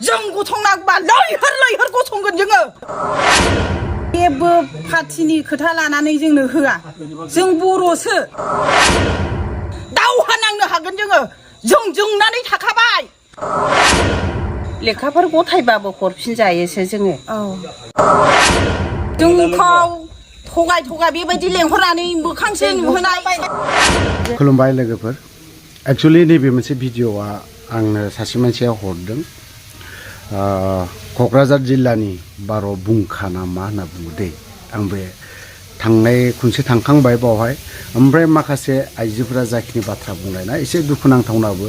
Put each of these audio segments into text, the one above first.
जों गसंनांगौबा लैहोर गसंगोन जोङो जेबो पार्टिनि खोथा लानानै जोंनो होआ जों बर'सो दावहा नांनो हागोन जों जोंनानै थाखाबाय लेखाफोर गथायबाबो हरफिनजायोसो जोङो जोंखौ थगाय बेबायदि लेंहरनानै मोखांसो नुहोनाय खुलुमबाय लोगोफोर एक्चुअली नैबे मोनसे भिडिअआ आंनो सासे मानसिया हरदों क'क्राझार जिल्लानि बार' बुंखा ना मा होनना बुङो दै आं बे थांनाय खनसे थांखांबाय बावहाय ओमफ्राय माखासे आइजोफोरा जाखिनि बाथ्रा बुंलायना एसे दुखुनांथावनाबो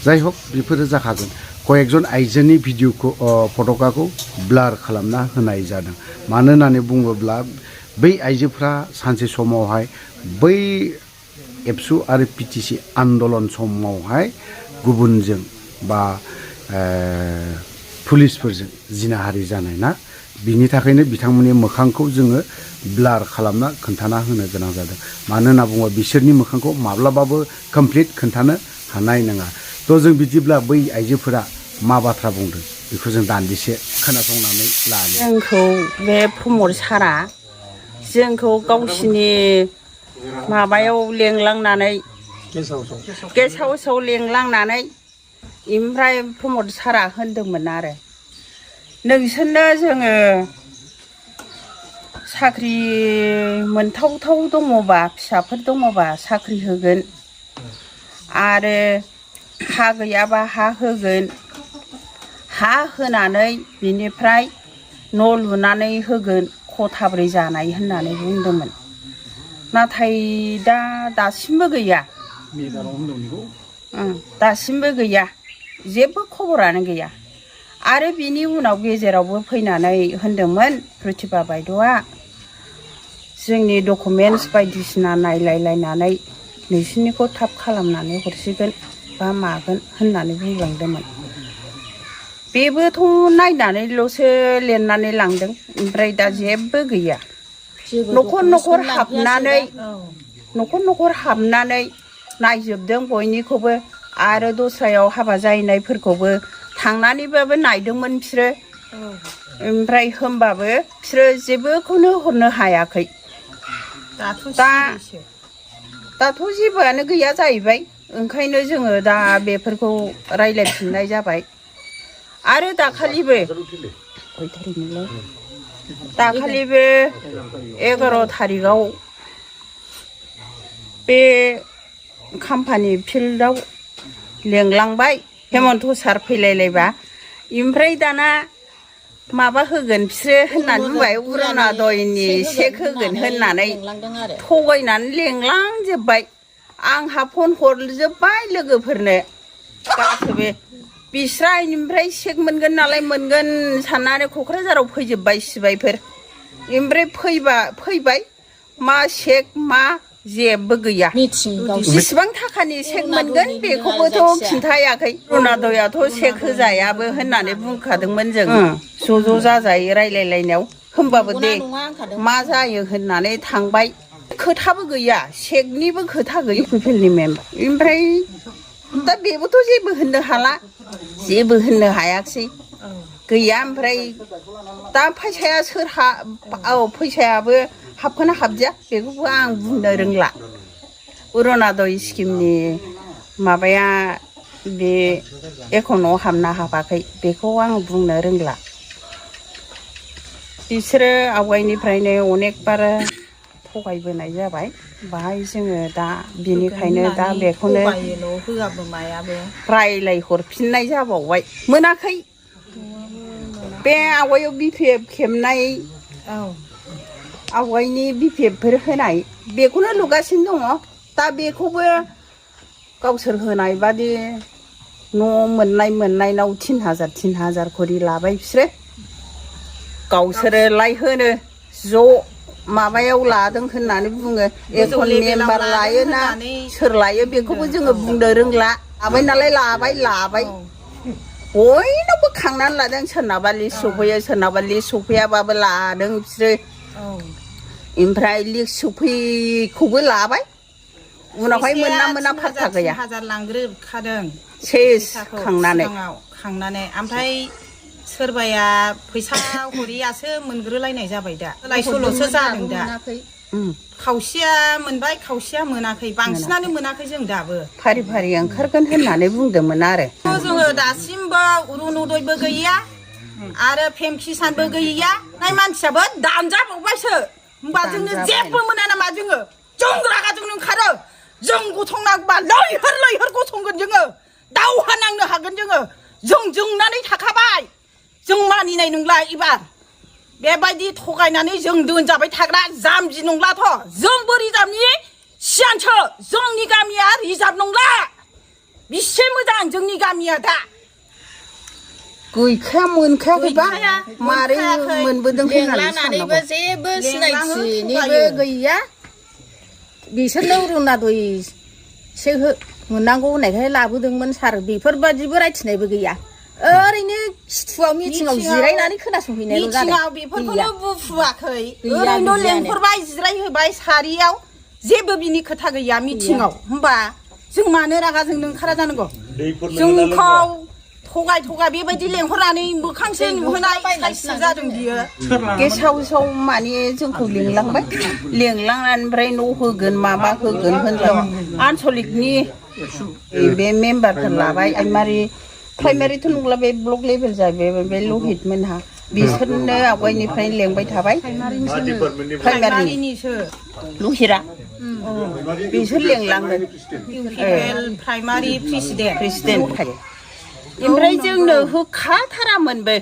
जाय हक बेफोरो जाखागोन कयेकजन आइजोनि भिडिअखौ फट'खौ ब्लार खालामना होनाय जादों मानो होननानै बुङोब्ला बै आइजोफ्रा सानसे समावहाय बै एबसु आरो पिटिसि आन्दलन समावहाय गुबुनजों बा पुलिसफोरजों जिनाहारि जानाय ना बिनि थाखायनो बिथांमोननि मोखांखौ जोङो ब्लार खालामना खोन्थाना होनो गोनां जादों मानो होनना बुङोब्ला बिसोरनि मोखांखौ माब्लाबाबो कमप्लिट खोन्थानो हानाय नङा थ' जों बिदिब्ला बै आइजोफोरा मा बाथ्रा बुंदों बेखौ जों दान्दिसे खोनासंनानै लानो जोंखौ बे प्रमद सारा जोंखौ गावसिनि माबायाव लेंलांनानै गेस्ट हाउसाव लेंलांनानै ओमफ्राय प्रमद सारा होनदोंमोन आरो नोंसोरनो जोङो साख्रि मोनथावथाव दङबा फिसाफोर दङबा साख्रि होगोन आरो हा गैयाबा हा होगोन हा होनानै बिनिफ्राय न' लुनानै होगोन खथाब्रै जानाय होननानै बुंदोंमोन नाथाय दासिमबो गैया दासिमबो गैया जेबो खबरानो गैया आरो बिनि उनाव गेजेरावबो फैनानै होनदोंमोन प्रतिभा बायद'आ जोंनि डकुमेन्टस बायदिसिना नायलायलायनानै नोंसिनिखौ थाब खालामनानै हरसिगोन बा मागोन होननानै बुंलांदोंमोन बेबोथ' नायनानैल'सो लिरनानै लांदों ओमफ्राय दा जेबो गैया न'खर न'खर हाबनानै नायजोबदों बयनिखौबो आरो दस्रायाव हाबा जाहैनायफोरखौबो थांनानैबाबो नायदोंमोन बिसोरो ओमफ्राय होमबाबो बिसोरो जेबोखौनो हरनो हायाखै दाथ' जेबोआनो गैया जाहैबाय ओंखायनो जोङो दा बेफोरखौ रायज्लायफिननाय जाबाय आरो दाखालिबो 11 थारिखआव बे कम्पानि फिल्डआव लेंलांबाय हेमन्त सार फैलायलायबा ओमफ्राय दाना माबा होगोन बिसोरो होननानै बुंबाय अरुण'दयनि चेक होगोन होननानै थगायनानै लेंलांजोब्बाय आंहा फन हरजोब्बाय लोगोफोरनो गासैबो बिस्रा इनिफ्राय चेक मोनगोन नालाय मोनगोन साननानै क'क्राझाराव फैजोब्बाय सिबायफोर ओमफ्राय फैबाय मा चेक मा जेबो गैया बेसेबां थाखानि चेक मोनगोन बेखौबोथ' खिन्थायाखै अरुण'दयाथ' चेक होजायाबो होननानै बुंखादोंमोन जों ज' जाजायै रायलायलायनायाव होमबाबो दे मा जायो होननानै थांबाय खोथाबो गैया चेकनिबो खोथा गैया पिपिएलनि मेम्बार ओमफ्राय दा बेबोथ' जेबो होननो हाला जेबो होननो हायाखिसै गैया ओमफ्राय दा फैसाया फैसायाबो हाबखोना हाबदिया बेखौबो आं बुंनो रोंला अरुण'दय स्किमनि माबाया बे एकाउन्टआव हाबना हाबाखै बेखौ आं बुंनो रोंला बिसोरो आवगायनिफ्रायनो अनेक बार थगायबोनाय जाबाय बाहाय जोङो दा बिनिखायनो दा बेखौनो रायलायहरफिननाय जाबावबाय मोनाखै बे आवगायाव बिपिएफ खेबनाय आवगायनि बिपिएफफोर होनाय बेखौनो लुगासिनो दङ दा बेखौबो गावसोर होनाय बादि न' मोननायनाव 3,000 खरि लाबाय बिसोरो गावसोरो लायहोनो ज' माबायाव लादों होननानै बुङो एकाउन्ट मेम्बार लायोना सोर लायो बेखौबो जोङो बुंनो रोंला लाबाय नालाय लाबाय बयनावबो खांनानै लादों सोरनाबा लिस्ट सफैयो सोरनाबा लिस्ट सफैयाबाबो लादों बिसोरो ओमफ्राय लिस्ट सफैखौबो लाबाय उनावहाय मोना फात्ता गैया 3,000 लांग्रोखादों सेस खांनानै ओमफ्राय सोरबाया फैसा हरियासो मोनग्रोलायनाय जाबाय दा सोलाय सोल'सो जादों दा खावसेया मोनबाय खावसेया मोनाखै बांसिनानो मोनाखै जों दाबो फारि फारि ओंखारगोन होननानै बुंदोंमोन आरो जोङो दासिमबो अरुनदयबो गैया आरो फेम किसानबो गैया नाय मानसियाबो दानजाबावबायसो होमबा जोंनो जेबो मोना नामा जोङो जों रागा जोंनो ओंखारो जों गसंनांगौबा लैहोर लैहोर गसंगोन जोङो दावहा नांनो हागोन जोङो जों जोंनानै थाखाबाय जों मानिनाय नंला एबार बेबायदि थगायनानै जों दोनजाबाय थाग्रा जाम्बि नंलाथ' जोंबो रिजार्भनि सियानसो जोंनि गामिया रिजार्भ नंला बेसे मोजां जोंनि गामिया दा गैखाया मोनखायाखैबा मारै मोनबोदों होननानै लानानैबो जेबो सिनायथिनिबो गैया बिसोरनो अरुनदयसो मोननांगौ होननायखाय लाबोदोंमोन सार बेफोरबादिबो रायथिनायबो गैया ओरैनो खिथुआव मिटिंआव जिरायनानै खोनासंहैनायल' जादों मिटिंआव बेफोरखौनो बुफुवाखै ओरैनो लेंहरबाय जिरायहोबाय सारियाव जेबो बिनि खोथा गैया मिटिंआव होमबा जों मानो रागा जोंनो ओंखारा जानांगौ जोंखौ थगाय थगाय बेबायदि लेंहरनानै मोखांसो नुहोनाय साइससो जादों बियो गेसाव साव माने जोंखौ लिंलांबाय लिंलांनानै ओमफ्राय न' होगोन माबा होगोन होनबाय आनसलिकनि बे मेम्बारफोर लाबाय प्राइमारिथ' नंला बे ब्लक लेभेल जाहैबाय बे लहित मोनहा बिसोरनो आवगायनिफ्रायनो लेंबाय थाबाय प्राइमारिनिसो लहिरा बिसोर लेंलांगोन प्राइमारि प्रेसिडेन्ट ओमफ्राय जोंनो होखाथारामोनबो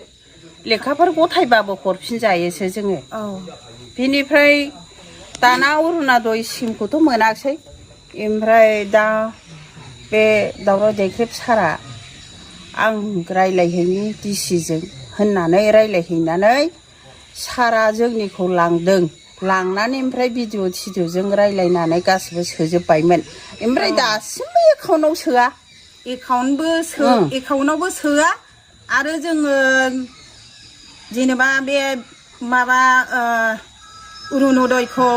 लेखाफोर गथायबाबो हरफिनजायोसो जोङो बिनिफ्राय दाना अरुनदय स्किमखौथ' मोनाखिसै ओमफ्राय दा बे दावराव देख्रेब सारा आं रायलायहैनि डिसिजों होननानै रायलायहैनानै सारा जोंनिखौ लांनानै ओमफ्राय भिडिअ थिडिअजों रायलायनानै गासिबो सोजोब्बायमोन ओमफ्राय दासिमबो एकाउन्टाव सोआ एकाउन्टावबो सोआ आरो जोङो जेनेबा बे माबा अरुनदयखौ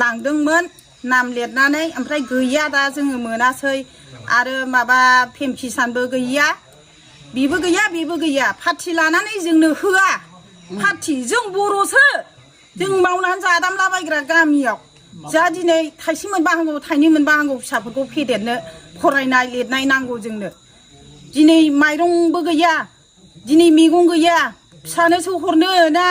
लांदोंमोन नाम लिरनानै ओमफ्राय गैया दा जोङो मोनासै आरो माबा फेम किसानबो गैया बेबो गैया पार्टि लानानै जोंनो होआ पार्टि जों बर'सो जों मावनानै जादामलाबायग्रा गामियाव जा दिनै थाइसे मोनबा हांगौ थाइनै मोनबा हांगौ फिसाफोरखौ फेदेरनो फरायनाय लिरनाय नांगौ जोंनो दिनै माइरंबो गैया दिनै मैगं गैया फिसानोसो हरनो ना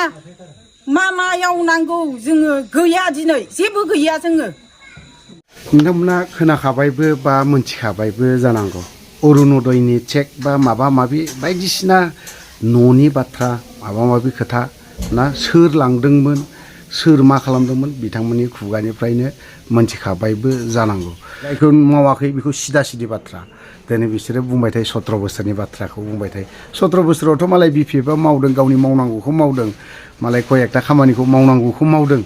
मायाव नांगौ जोङो गैया दिनै जेबो गैया जोङो नोंथांमोना खोनाखाबायबो बा मोनथिखाबायबो जानांगौ अरुनदयनि चेक बा माबा माबि बायदिसिना न'नि बाथ्रा माबा माबि खोथा ना सोर लांदोंमोन सोर मा खालामदोंमोन बिथांमोननि खुगानिफ्रायनो मोनथिखाबायबो जानांगौ जायखौ मावाखै बेखौ सिदा सिदि बाथ्रा दिनै बिसोरो बुंबाय थायो 17 बोसोरनि बाथ्राखौ बुंबाय थायो 17 बोसोरावथ' मालाय बिपिएफआ मावदों गावनि मावनांगौखौ मावदों मालाय कय एकटा खामानिखौ मावनांगौखौ मावदों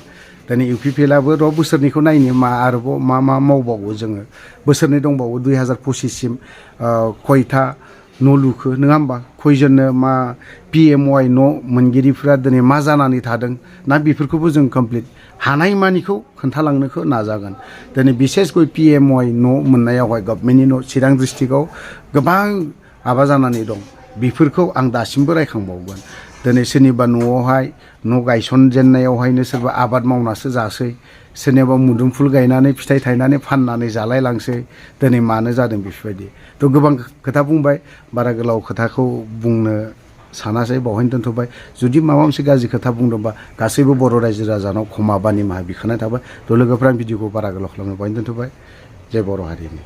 दिनै इउपिपिएलआबो बोसोरनैखौ नायनो आरोबाव मा मावबावो जोङो बोसोरनै दंबावो 2025सिम कयथा न' लुखो नङा होमबा खयजोननो मा PMY न' मोनगिरिफ्रा दिनै मा जानानै थादों ना बेफोरखौबो जों कमप्लिट हानायमानिखौ खोन्थालांनोखौ नाजागोन दिनै बिसेसकय PMY न' मोननायावहाय गभर्नमेन्टनि न' चिरां डिस्ट्रिक्टआव गोबां माबा जानानै दं बेफोरखौ आं दासिमबो रायखांबावगोन दिनै सोरनिबा न'आवहाय न' गायसनजेननायावहायनो सोरबा आबाद मावनासो जासै सोरनिबा मुदुमफुल गायनानै फिथाइ थायनानै फाननानै जालायलांसै दिनै मानो जादों बेफोरबायदि थ' गोबां खोथा बुंबाय बारा गोलाव खोथाखौ बुंनो सानासै बावहायनो दोनथ'बाय जुदि माबा मोनसे गाज्रि खोथा बुंदोंबा गासैबो बर' रायजो राजानाव क्षमा बा निमाहा बिखानाय थाबाय थ' लोगोफ्रा भिडिअखौ बारा गोलाव खालामनो बावहायनो दोनथ'बाय जय बर' हारिनि